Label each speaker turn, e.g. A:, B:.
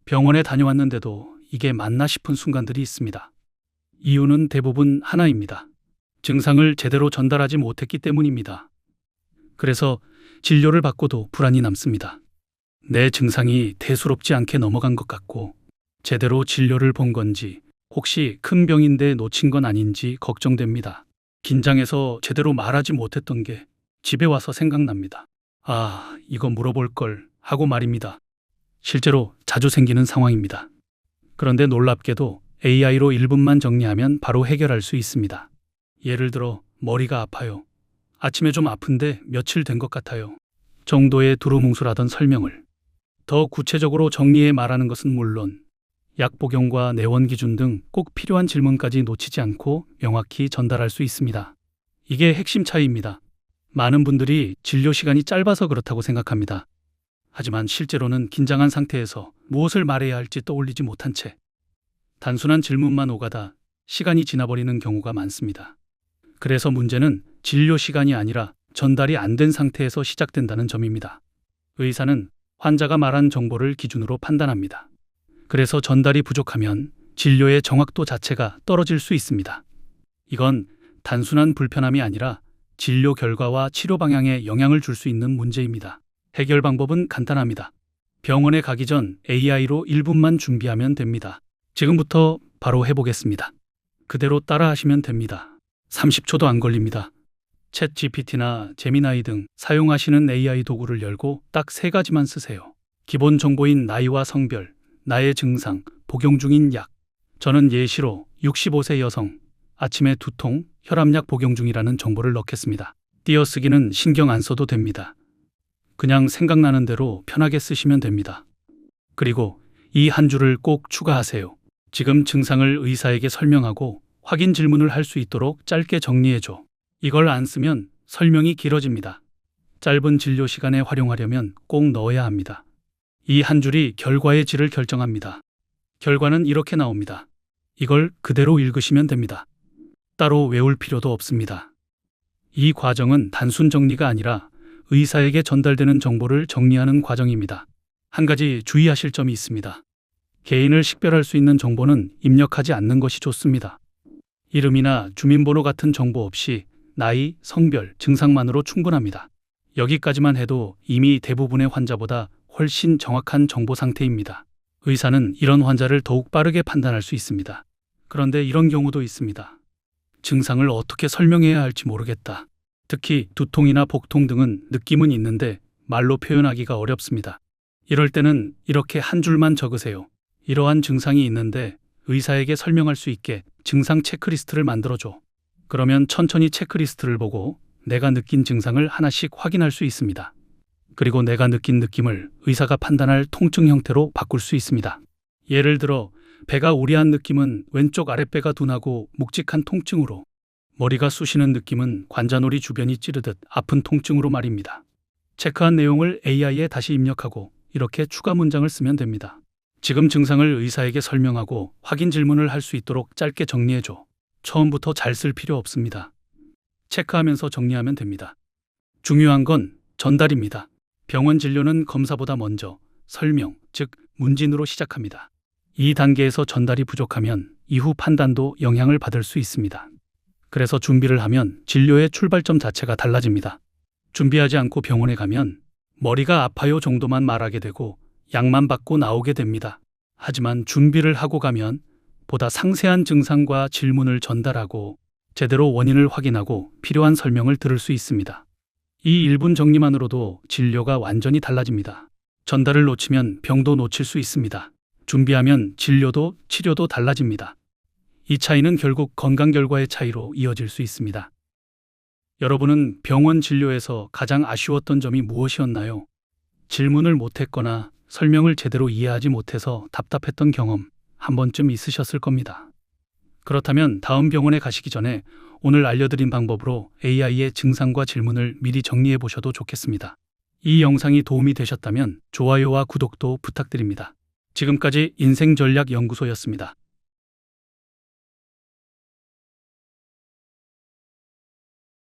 A: 병원에 다녀왔는데도 이게 맞나 싶은 순간들이 있습니다. 이유는 대부분 하나입니다. 증상을 제대로 전달하지 못했기 때문입니다. 그래서 진료를 받고도 불안이 남습니다. 내 증상이 대수롭지 않게 넘어간 것 같고 제대로 진료를 본 건지 혹시 큰 병인데 놓친 건 아닌지 걱정됩니다. 긴장해서 제대로 말하지 못했던 게 집에 와서 생각납니다. 아, 이거 물어볼 걸 하고 말입니다. 실제로 자주 생기는 상황입니다. 그런데 놀랍게도 AI로 1분만 정리하면 바로 해결할 수 있습니다. 예를 들어 머리가 아파요. 아침에 좀 아픈데 며칠 된 것 같아요. 정도의 두루뭉술하던 설명을 더 구체적으로 정리해 말하는 것은 물론 약 복용과 내원 기준 등 꼭 필요한 질문까지 놓치지 않고 명확히 전달할 수 있습니다. 이게 핵심 차이입니다. 많은 분들이 진료 시간이 짧아서 그렇다고 생각합니다. 하지만 실제로는 긴장한 상태에서 무엇을 말해야 할지 떠올리지 못한 채 단순한 질문만 오가다 시간이 지나버리는 경우가 많습니다. 그래서 문제는 진료 시간이 아니라 전달이 안 된 상태에서 시작된다는 점입니다. 의사는 환자가 말한 정보를 기준으로 판단합니다. 그래서 전달이 부족하면 진료의 정확도 자체가 떨어질 수 있습니다. 이건 단순한 불편함이 아니라 진료 결과와 치료 방향에 영향을 줄 수 있는 문제입니다. 해결 방법은 간단합니다. 병원에 가기 전 AI로 1분만 준비하면 됩니다. 지금부터 바로 해보겠습니다. 그대로 따라 하시면 됩니다. 30초도 안 걸립니다. 챗 GPT나 제미나이 등 사용하시는 AI 도구를 열고 딱 3가지만 쓰세요. 기본 정보인 나이와 성별, 나의 증상, 복용 중인 약. 저는 예시로 65세 여성, 아침에 두통, 혈압약 복용 중이라는 정보를 넣겠습니다. 띄어쓰기는 신경 안 써도 됩니다. 그냥 생각나는 대로 편하게 쓰시면 됩니다. 그리고 이 한 줄을 꼭 추가하세요. 지금 증상을 의사에게 설명하고 확인 질문을 할 수 있도록 짧게 정리해줘. 이걸 안 쓰면 설명이 길어집니다. 짧은 진료 시간에 활용하려면 꼭 넣어야 합니다. 이 한 줄이 결과의 질을 결정합니다. 결과는 이렇게 나옵니다. 이걸 그대로 읽으시면 됩니다. 따로 외울 필요도 없습니다. 이 과정은 단순 정리가 아니라 의사에게 전달되는 정보를 정리하는 과정입니다. 한 가지 주의하실 점이 있습니다. 개인을 식별할 수 있는 정보는 입력하지 않는 것이 좋습니다. 이름이나 주민번호 같은 정보 없이 나이, 성별, 증상만으로 충분합니다. 여기까지만 해도 이미 대부분의 환자보다 훨씬 정확한 정보 상태입니다. 의사는 이런 환자를 더욱 빠르게 판단할 수 있습니다. 그런데 이런 경우도 있습니다. 증상을 어떻게 설명해야 할지 모르겠다. 특히 두통이나 복통 등은 느낌은 있는데 말로 표현하기가 어렵습니다. 이럴 때는 이렇게 한 줄만 적으세요. 이러한 증상이 있는데 의사에게 설명할 수 있게 증상 체크리스트를 만들어줘. 그러면 천천히 체크리스트를 보고 내가 느낀 증상을 하나씩 확인할 수 있습니다. 그리고 내가 느낀 느낌을 의사가 판단할 통증 형태로 바꿀 수 있습니다. 예를 들어 배가 우리한 느낌은 왼쪽 아랫배가 둔하고 묵직한 통증으로, 머리가 쑤시는 느낌은 관자놀이 주변이 찌르듯 아픈 통증으로 말입니다. 체크한 내용을 AI에 다시 입력하고 이렇게 추가 문장을 쓰면 됩니다. 지금 증상을 의사에게 설명하고 확인 질문을 할 수 있도록 짧게 정리해줘. 처음부터 잘 쓸 필요 없습니다. 체크하면서 정리하면 됩니다. 중요한 건 전달입니다. 병원 진료는 검사보다 먼저 설명, 즉 문진으로 시작합니다. 이 단계에서 전달이 부족하면 이후 판단도 영향을 받을 수 있습니다. 그래서 준비를 하면 진료의 출발점 자체가 달라집니다. 준비하지 않고 병원에 가면 머리가 아파요 정도만 말하게 되고 약만 받고 나오게 됩니다. 하지만 준비를 하고 가면 보다 상세한 증상과 질문을 전달하고 제대로 원인을 확인하고 필요한 설명을 들을 수 있습니다. 이 1분 정리만으로도 진료가 완전히 달라집니다. 전달을 놓치면 병도 놓칠 수 있습니다. 준비하면 진료도 치료도 달라집니다. 이 차이는 결국 건강 결과의 차이로 이어질 수 있습니다. 여러분은 병원 진료에서 가장 아쉬웠던 점이 무엇이었나요? 질문을 못했거나 설명을 제대로 이해하지 못해서 답답했던 경험 한 번쯤 있으셨을 겁니다. 그렇다면 다음 병원에 가시기 전에 오늘 알려드린 방법으로 AI의 증상과 질문을 미리 정리해 보셔도 좋겠습니다. 이 영상이 도움이 되셨다면 좋아요와 구독도 부탁드립니다. 지금까지 인생전략연구소였습니다.